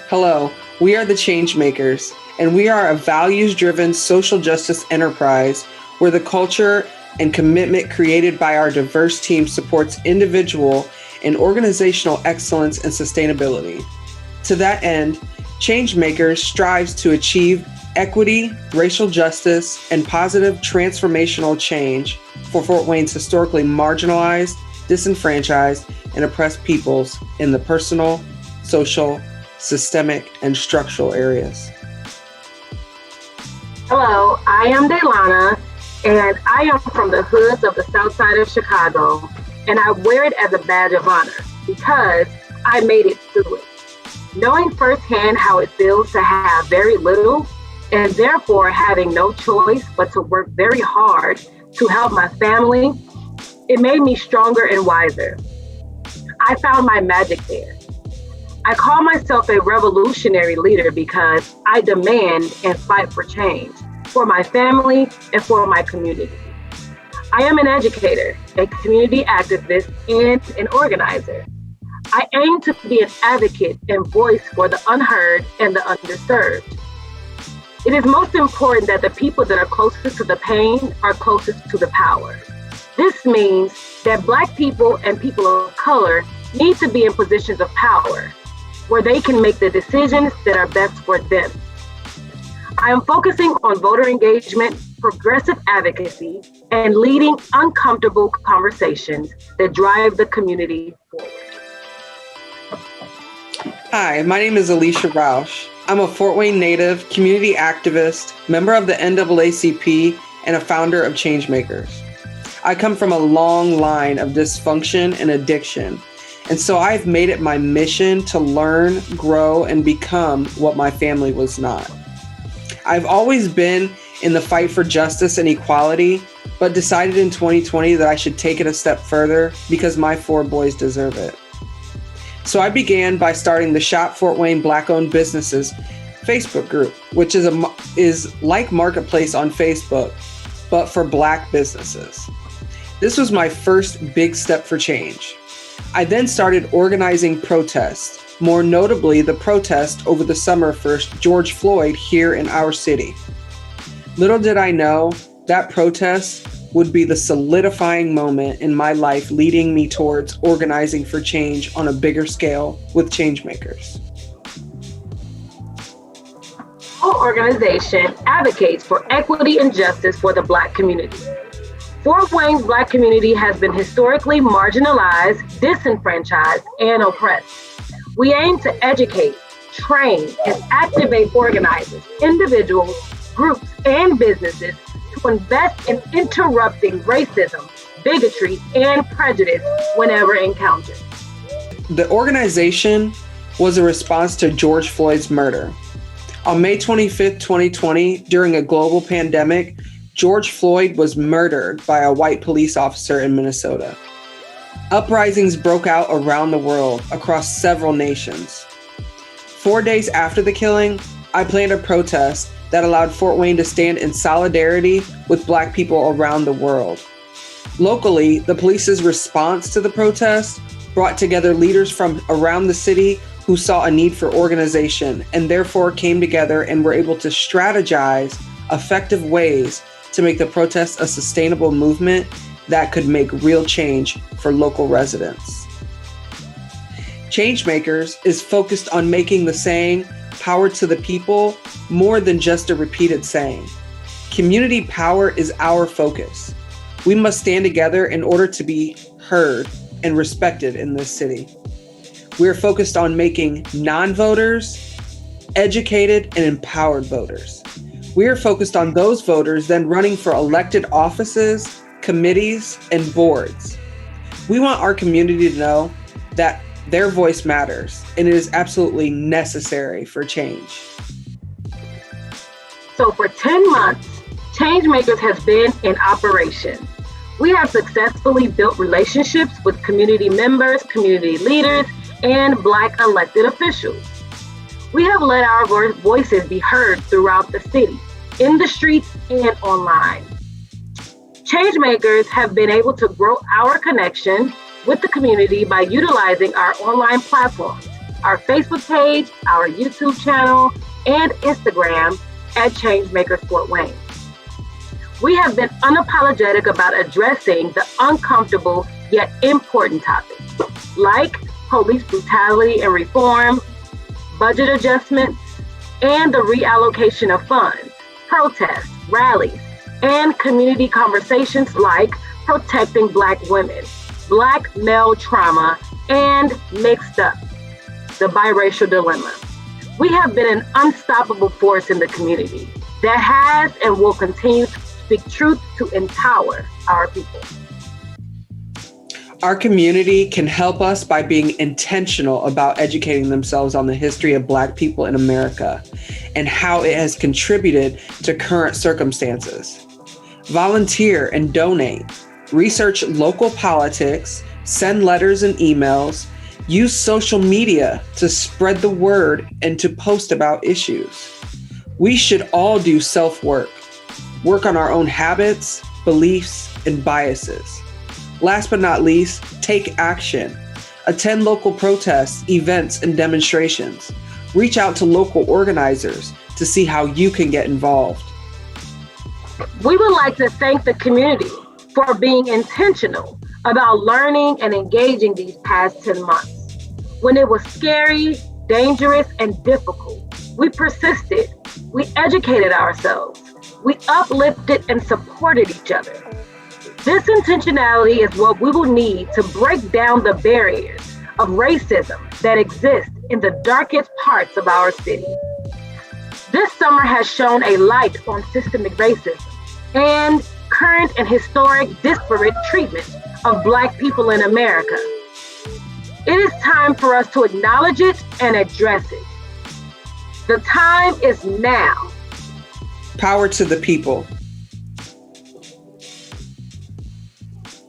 Hello, we are the ChangeMakers, and we are a values-driven social justice enterprise where the culture and commitment created by our diverse team supports individual and organizational excellence and sustainability. To that end, ChangeMakers strives to achieve equity, racial justice, and positive transformational change for Fort Wayne's historically marginalized, disenfranchised, and oppressed peoples in the personal, social, systemic, and structural areas. Hello, I am Daylana, and I am from the hoods of the south side of Chicago, and I wear it as a badge of honor because I made it through it. Knowing firsthand how it feels to have very little and therefore having no choice but to work very hard to help my family, it made me stronger and wiser. I found my magic there. I call myself a revolutionary leader because I demand and fight for change for my family and for my community. I am an educator, a community activist, and an organizer. I aim to be an advocate and voice for the unheard and the underserved. It is most important that the people that are closest to the pain are closest to the power. This means that Black people and people of color need to be in positions of power, where they can make the decisions that are best for them. I am focusing on voter engagement, progressive advocacy, and leading uncomfortable conversations that drive the community forward. Hi, my name is Alicia Rausch. I'm a Fort Wayne native, community activist, member of the NAACP, and a founder of ChangeMakers. I come from a long line of dysfunction and addiction, and so I've made it my mission to learn, grow, and become what my family was not. I've always been in the fight for justice and equality, but decided in 2020 that I should take it a step further because my 4 boys deserve it. So I began by starting the Shop Fort Wayne Black-Owned Businesses Facebook group, which is like Marketplace on Facebook, but for Black businesses. This was my first big step for change. I then started organizing protests, more notably the protest over the summer for George Floyd here in our city. Little did I know that protest would be the solidifying moment in my life, leading me towards organizing for change on a bigger scale with ChangeMakers. Our organization advocates for equity and justice for the Black community. Fort Wayne's Black community has been historically marginalized, disenfranchised, and oppressed. We aim to educate, train, and activate organizers, individuals, groups, and businesses to invest in interrupting racism, bigotry, and prejudice whenever encountered. The organization was a response to George Floyd's murder. On May 25th, 2020, during a global pandemic, George Floyd was murdered by a white police officer in Minnesota. Uprisings broke out around the world, across several nations. 4 days after the killing, I planned a protest that allowed Fort Wayne to stand in solidarity with Black people around the world. Locally, the police's response to the protest brought together leaders from around the city who saw a need for organization and therefore came together and were able to strategize effective ways to make the protest a sustainable movement that could make real change for local residents. ChangeMakers is focused on making the saying, "Power to the people," more than just a repeated saying. Community power is our focus. We must stand together in order to be heard and respected in this city. We are focused on making non-voters educated and empowered voters. We are focused on those voters then running for elected offices, committees, and boards. We want our community to know that their voice matters and it is absolutely necessary for change. So for 10 months, ChangeMakers has been in operation. We have successfully built relationships with community members, community leaders, and Black elected officials. We have let our voices be heard throughout the city, in the streets, and online. ChangeMakers have been able to grow our connection with the community by utilizing our online platforms, our Facebook page, our YouTube channel, and Instagram at ChangeMakers Fort Wayne. We have been unapologetic about addressing the uncomfortable yet important topics like police brutality and reform, budget adjustments, and the reallocation of funds, protests, rallies, and community conversations like protecting Black women, Black male trauma, and mixed up, the biracial dilemma. We have been an unstoppable force in the community that has and will continue to speak truth to empower our people. Our community can help us by being intentional about educating themselves on the history of Black people in America and how it has contributed to current circumstances. Volunteer and donate. Research local politics, send letters and emails, use social media to spread the word and to post about issues. We should all do self-work, work on our own habits, beliefs, and biases. Last but not least, take action. Attend local protests, events, and demonstrations. Reach out to local organizers to see how you can get involved. We would like to thank the community for being intentional about learning and engaging these past 10 months. When it was scary, dangerous, and difficult, we persisted, we educated ourselves, we uplifted and supported each other. This intentionality is what we will need to break down the barriers of racism that exist in the darkest parts of our city. This summer has shone a light on systemic racism and current and historic disparate treatment of Black people in America. It is time for us to acknowledge it and address it. The time is now. Power to the people.